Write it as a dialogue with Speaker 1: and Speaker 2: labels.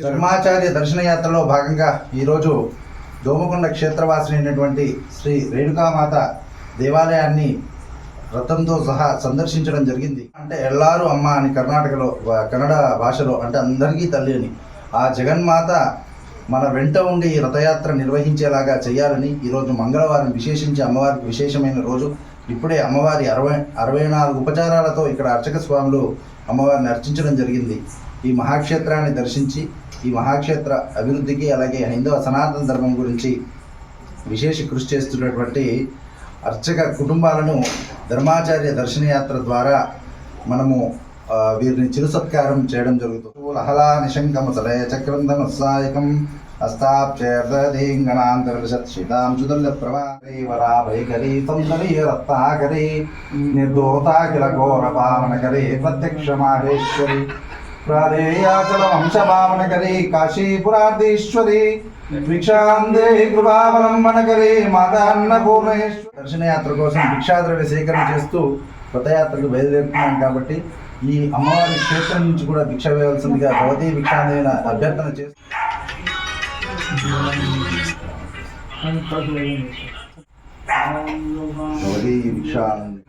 Speaker 1: ధర్మాచార్య దర్శన యాత్రలో భాగంగా ఈరోజు దోమకొండ క్షేత్రవాసిని అయినటువంటి శ్రీ రేణుకామాత దేవాలయాన్ని రథంతో సహా సందర్శించడం జరిగింది. అంటే ఎల్లారు అమ్మ అని కర్ణాటకలో కన్నడ భాషలో అంటే అందరికీ తల్లి అని ఆ జగన్మాత మన వెంట ఉండి రథయాత్ర నిర్వహించేలాగా చేయాలని ఈరోజు మంగళవారం విశేషించి అమ్మవారికి విశేషమైన రోజు. ఇప్పుడే అమ్మవారి 64 ఉపచారాలతో ఇక్కడ అర్చక స్వాములు అమ్మవారిని అర్చించడం జరిగింది. ఈ మహాక్షేత్రాన్ని దర్శించి ఈ మహాక్షేత్ర అభివృద్ధికి అలాగే హైందవ సనాతన ధర్మం గురించి విశేష కృషి చేస్తున్నటువంటి అర్చక కుటుంబాలను ధర్మాచార్య దర్శనయాత్ర ద్వారా మనము వీరిని చిరు సత్కారం చేయడం జరుగుతుంది. లహలా నిశంకమసలయ చక్రంధమస్సాయకం హస్తాక్షేర్దీంగణాంతర్షత్షితాం సుదల్య ప్రవారైవరాభైకరీ సౌందర్య రత్నాకరీ నిర్దోతాకిల ఘోర పావనకరీ ప్రత్యక్ష మాహేశ్వరి ప్రాదేయాచల వంశభావనకరీ కాశీపురాధీశ్వరి భిక్షాందే కృపావలంబనకరీ మాతా అన్నపూర్ణేశ్వరి. దర్శనయాత్ర కోసం భిక్షాద్రవ్య సేకరణ చేస్తూ రథయాత్రకు బయలుదేరుతున్నాం కాబట్టి ఈ అమ్మవారి క్షేత్రం నుంచి కూడా భిక్ష వేయాల్సిందిగా భవతీ భిక్షాందేన అభ్యర్థన చేస్తూ భవతీ భిక్షాందే